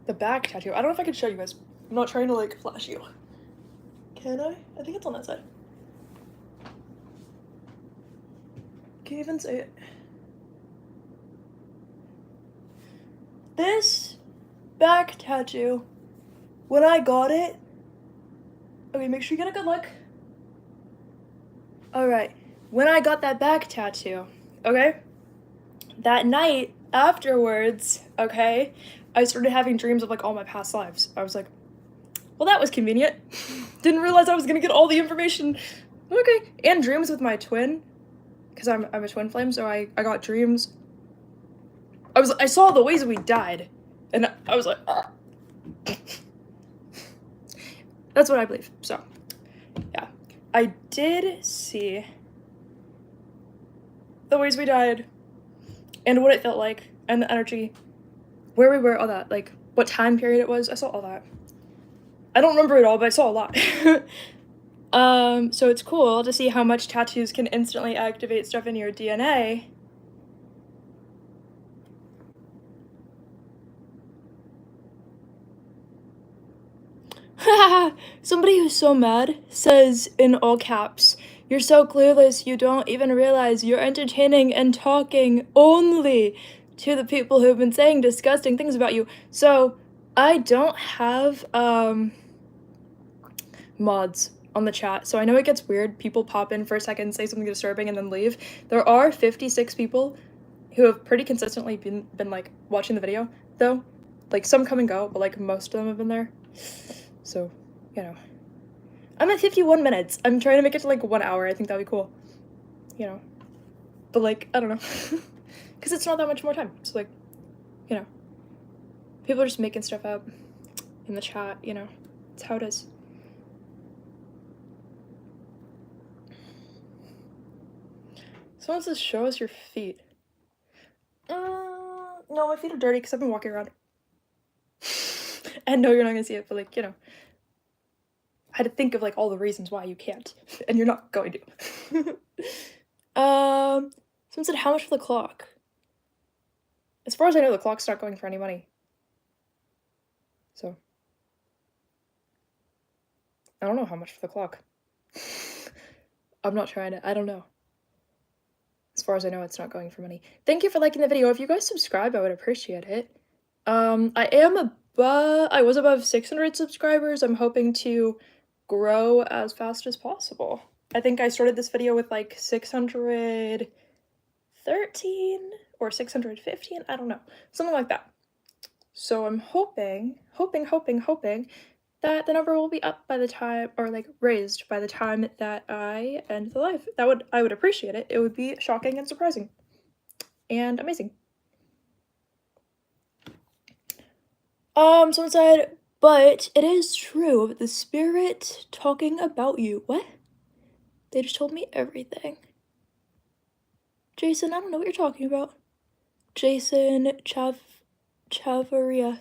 The back tattoo. I don't know if I can show you guys. I'm not trying to like flash you. Can I? I think it's on that side. can't even say it. This back tattoo, when I got it, okay, make sure you get a good look. Alright, when I got that back tattoo, okay, that night afterwards, okay, I started having dreams of like all my past lives. I was like, well, that was convenient. Didn't realize I was gonna get all the information. Okay, and dreams with my twin, because I'm a twin flame, so I got dreams. I saw the ways we died, and I was like, ah. That's what I believe. So, yeah, I did see the ways we died, and what it felt like, and the energy, where we were, all that, like what time period it was. I saw all that. I don't remember it all, but I saw a lot. So it's cool to see how much tattoos can instantly activate stuff in your DNA. Somebody who's so mad says in all caps, "You're so clueless, you don't even realize you're entertaining and talking only to the people who've been saying disgusting things about you." So, I don't have, mods on the chat, so I know it gets weird. People pop in for a second, say something disturbing, and then leave. There are 56 people who have pretty consistently been like, watching the video, though. Like, some come and go, but, like, most of them have been there. So, you know. I'm at 51 minutes. I'm trying to make it to, like, 1 hour. I think that'd be cool. You know. But, like, I don't know. Because it's not that much more time. So, like, you know. People are just making stuff up in the chat, you know. It's how it is. Someone says, show us your feet. No, my feet are dirty because I've been walking around. And no, you're not gonna see it, but like, you know. I had to think of like all the reasons why you can't. And you're not going to. Someone said, how much for the clock? As far as I know, the clock's not going for any money. So. I don't know how much for the clock. I'm not trying to, I don't know. As far as I know, it's not going for money. Thank you for liking the video. If you guys subscribe, I would appreciate it. I was above 600 subscribers. I'm hoping to grow as fast as possible. I think I started this video with like 613 or 615, I don't know. Something like that. So I'm hoping that the number will be up by the time, or like raised by the time that I end the live. I would appreciate it. It would be shocking and surprising and amazing. Someone said, but it is true, the spirit talking about you. What? They just told me everything. Jason, I don't know what you're talking about. Jason Chavaria.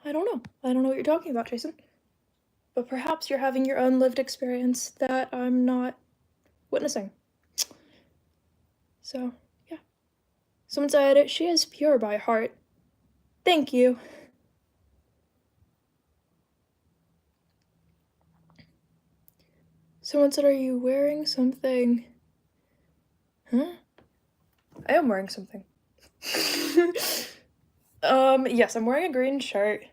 I don't know what you're talking about, Jason. But perhaps you're having your own lived experience that I'm not witnessing. So, yeah. Someone said, she is pure by heart. Thank you. Someone said, are you wearing something? Huh? I am wearing something. Yes, I'm wearing a green shirt.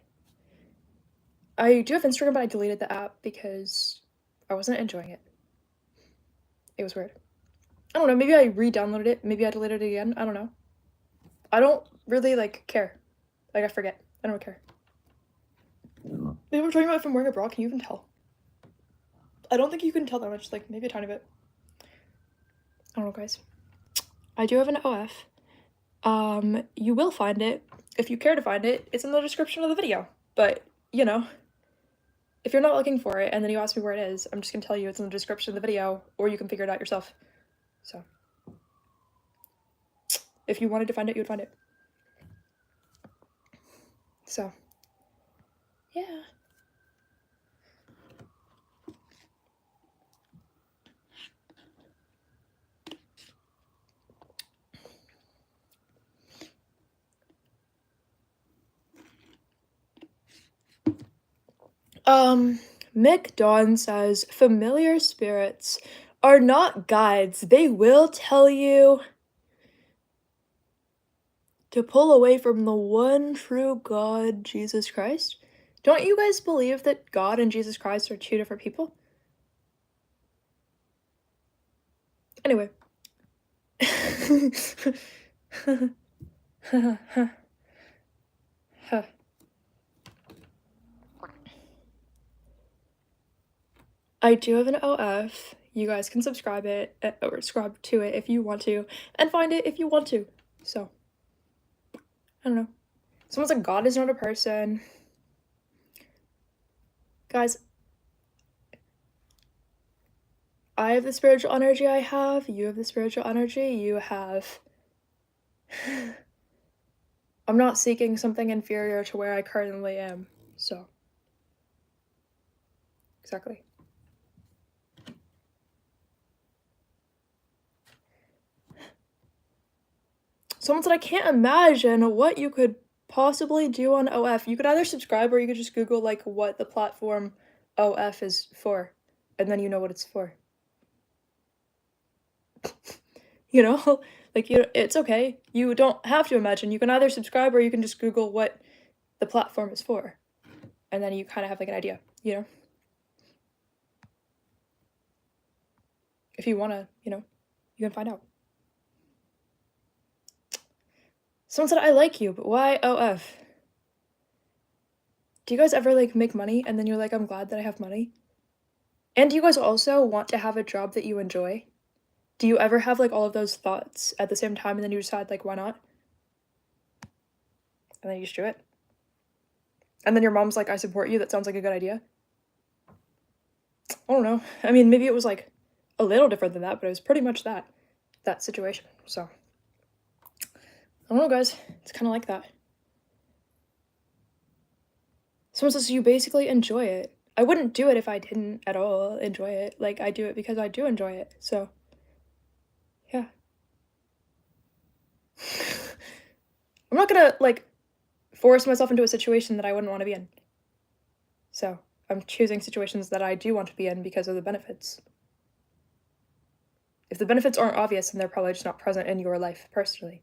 I do have Instagram, but I deleted the app because I wasn't enjoying it. It was weird. I don't know, maybe I re-downloaded it, maybe I deleted it again, I don't know. I don't really, like, care. Like, I forget. I don't care. Maybe we're talking about if I'm wearing a bra, can you even tell? I don't think you can tell that much, like, maybe a tiny bit. I don't know, guys. I do have an OF. You will find it. If you care to find it, it's in the description of the video. But, you know, if you're not looking for it and then you ask me where it is, I'm just gonna tell you it's in the description of the video, or you can figure it out yourself. So, if you wanted to find it, you would find it. So, yeah. Mick Dawn says, familiar spirits are not guides. They will tell you to pull away from the one true God, Jesus Christ. Don't you guys believe that God and Jesus Christ are two different people? Anyway. I do have an OF. You guys can subscribe it or subscribe to it if you want to, and find it if you want to. So, I don't know. Someone said God is not a person. Guys, I have the spiritual energy I have. You have the spiritual energy you have. I'm not seeking something inferior to where I currently am. So, exactly. Someone said, I can't imagine what you could possibly do on OF. You could either subscribe or you could just Google, like, what the platform OF is for, and then you know what it's for. You know? Like, it's okay. You don't have to imagine. You can either subscribe or you can just Google what the platform is for, and then you kind of have, like, an idea, you know? If you want to, you know, you can find out. Someone said, I like you, but why OF? Do you guys ever, like, make money and then you're like, I'm glad that I have money? And do you guys also want to have a job that you enjoy? Do you ever have, like, all of those thoughts at the same time and then you decide, like, why not? And then you just do it? And then your mom's like, I support you, that sounds like a good idea? I don't know. I mean, maybe it was, like, a little different than that, but it was pretty much that situation, so. I don't know, guys. It's kind of like that. Someone says, you basically enjoy it. I wouldn't do it if I didn't at all enjoy it. Like, I do it because I do enjoy it, so. Yeah. I'm not gonna, like, force myself into a situation that I wouldn't want to be in. So, I'm choosing situations that I do want to be in because of the benefits. If the benefits aren't obvious, then they're probably just not present in your life personally.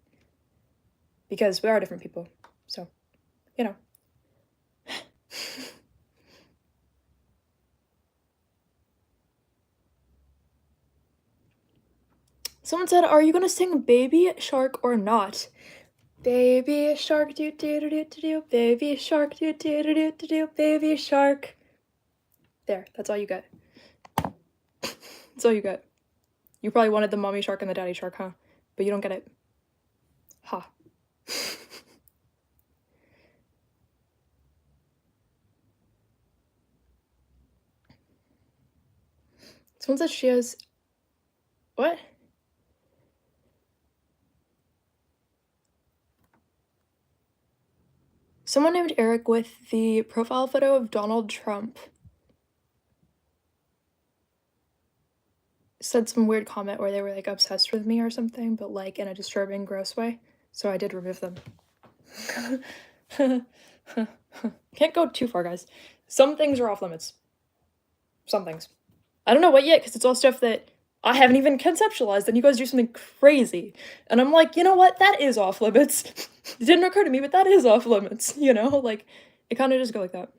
Because we are different people, so, you know. Someone said, are you gonna sing Baby Shark or not? Baby shark do do do do do do, baby shark do do do do do do, baby shark. There, that's all you get. That's all you get. You probably wanted the mommy shark and the daddy shark, huh? But you don't get it. Ha. Someone said she has... What? Someone named Eric with the profile photo of Donald Trump said some weird comment where they were, like, obsessed with me or something, but, like, in a disturbing, gross way. So I did remove them. Can't go too far, guys. Some things are off limits. Some things. I don't know what yet, because it's all stuff that I haven't even conceptualized, and you guys do something crazy. And I'm like, you know what? That is off limits. It didn't occur to me, but that is off limits, you know? Like, it kind of just go like that.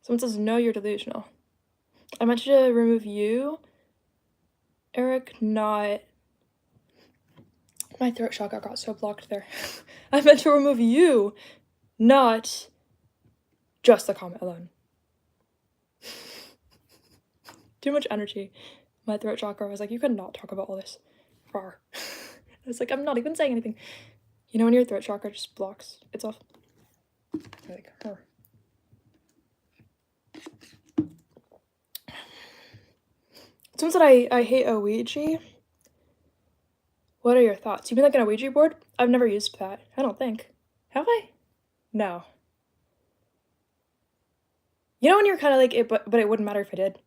Someone says, no, you're delusional. I meant to remove you, Eric, not... My throat chakra got so blocked there. I meant to remove you, not just the comment alone. Too much energy. My throat chakra was like, you could not talk about all this. Rawr. I was like, I'm not even saying anything. You know when your throat chakra just blocks? It's off. Like, rawr. Someone said I hate a Ouija. What are your thoughts? You mean like an Ouija board? I've never used that. I don't think. Have I? No. You know when you're kind of like, but it wouldn't matter if I did.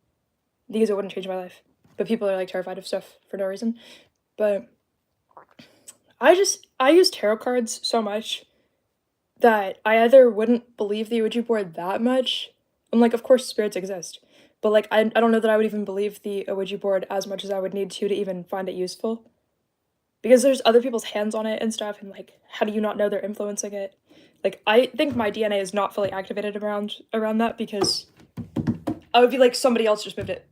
Because it wouldn't change my life. But people are, like, terrified of stuff for no reason. But I use tarot cards so much that I either wouldn't believe the Ouija board that much. I'm like, of course spirits exist. but, like, I don't know that I would even believe the Ouija board as much as I would need to even find it useful. Because there's other people's hands on it and stuff, and, like, how do you not know they're influencing it? Like, I think my DNA is not fully activated around that, because I would be like, somebody else just moved it.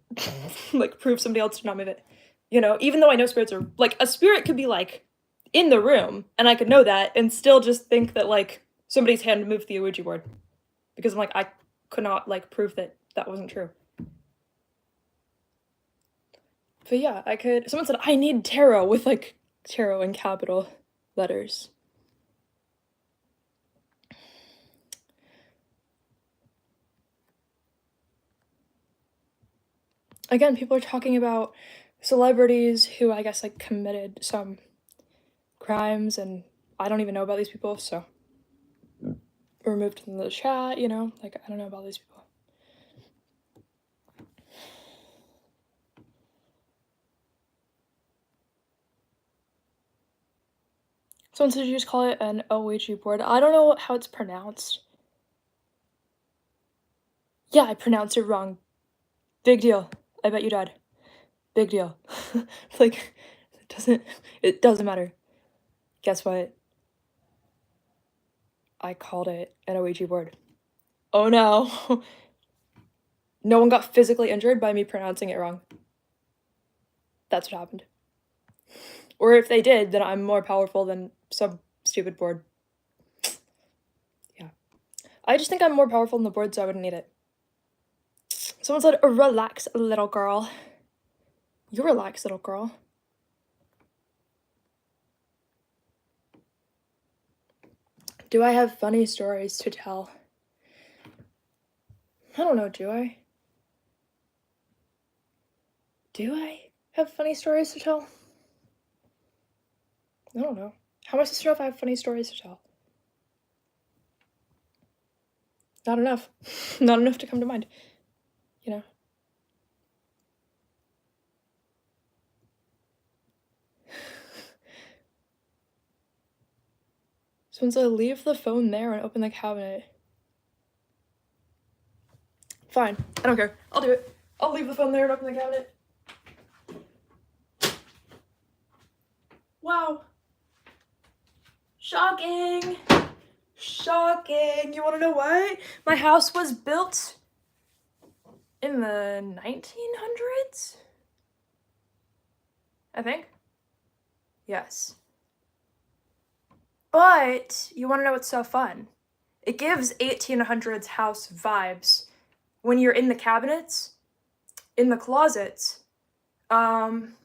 Like, prove somebody else did not move it. You know, even though I know spirits are, like, a spirit could be, like, in the room, and I could know that, and still just think that, like, somebody's hand moved the Ouija board. Because I'm like, I could not, like, prove that that wasn't true. But yeah, I could, someone said, I need tarot, with, like, tarot in capital letters. Again, people are talking about celebrities who, I guess, like, committed some crimes, and I don't even know about these people, so removed from the chat, you know? Like, I don't know about these people. Someone said you just call it an Ouija board. I don't know how it's pronounced. Yeah, I pronounced it wrong. Big deal. I bet you died. Big deal. Like, it doesn't matter. Guess what? I called it an Ouija board. Oh no. No one got physically injured by me pronouncing it wrong. That's what happened. Or if they did, then I'm more powerful than some stupid board. Yeah. I just think I'm more powerful than the board, so I wouldn't need it. Someone said, relax, little girl. You relax, little girl. Do I have funny stories to tell? I don't know, do I? Do I have funny stories to tell? I don't know. How am I supposed to know if I have funny stories to tell? Not enough. Not enough to come to mind. You know? Someone said, leave the phone there and open the cabinet. Fine. I don't care. I'll do it. I'll leave the phone there and open the cabinet. Wow. Shocking. Shocking. You want to know what? My house was built in the 1900s? I think. Yes. But you want to know what's so fun? It gives 1800s house vibes when you're in the cabinets, in the closets, in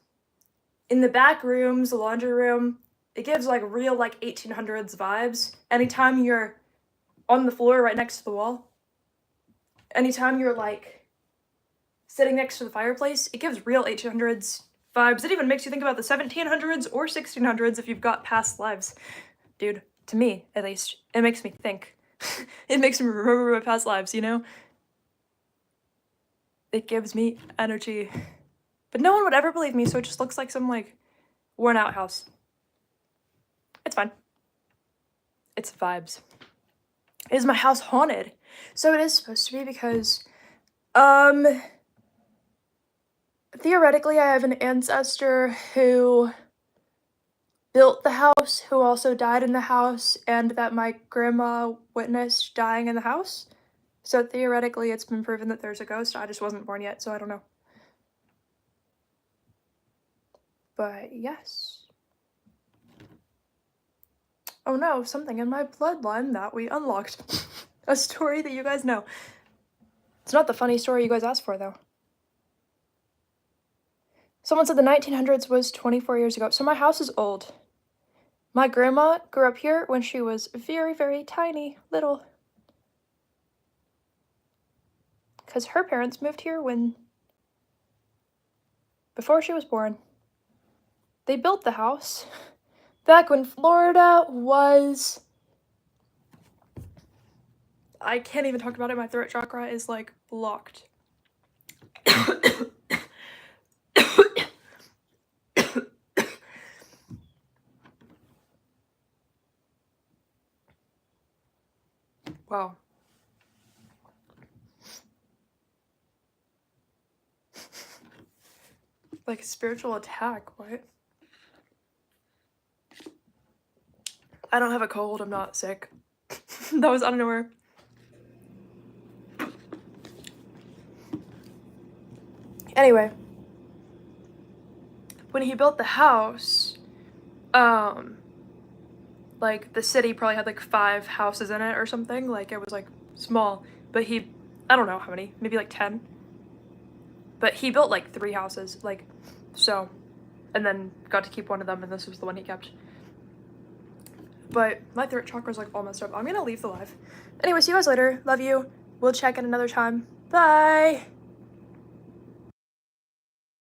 the back rooms, the laundry room. It gives like real like 1800s vibes. Anytime you're on the floor right next to the wall, anytime you're like sitting next to the fireplace, it gives real 1800s vibes. It even makes you think about the 1700s or 1600s if you've got past lives. Dude, to me, at least, it makes me think. It makes me remember my past lives, you know? It gives me energy. But no one would ever believe me, so it just looks like some, like, worn out house. It's fine. It's vibes. Is my house haunted? So it is supposed to be because, theoretically I have an ancestor who built the house, who also died in the house, and that my grandma witnessed dying in the house. So theoretically it's been proven that there's a ghost. I just wasn't born yet, so I don't know. But yes. Oh no, something in my bloodline that we unlocked. A story that you guys know. It's not the funny story you guys asked for, though. Someone said the 1900s was 24 years ago. So my house is old. My grandma grew up here when she was very, very tiny, little. Because her parents moved here before she was born. They built the house back when Florida was... I can't even talk about it. My throat chakra is, like, blocked. Wow. Like spiritual attack, what? I don't have a cold, I'm not sick. That was out of nowhere. Anyway, when he built the house, like the city probably had like 5 houses in it or something, like it was like small, but I don't know how many, maybe like 10, but he built like 3 houses, like, so, and then got to keep one of them, and this was the one he kept. But my throat chakra's like all messed up. I'm gonna leave the live. Anyway, see you guys later. Love you. We'll check in another time. Bye.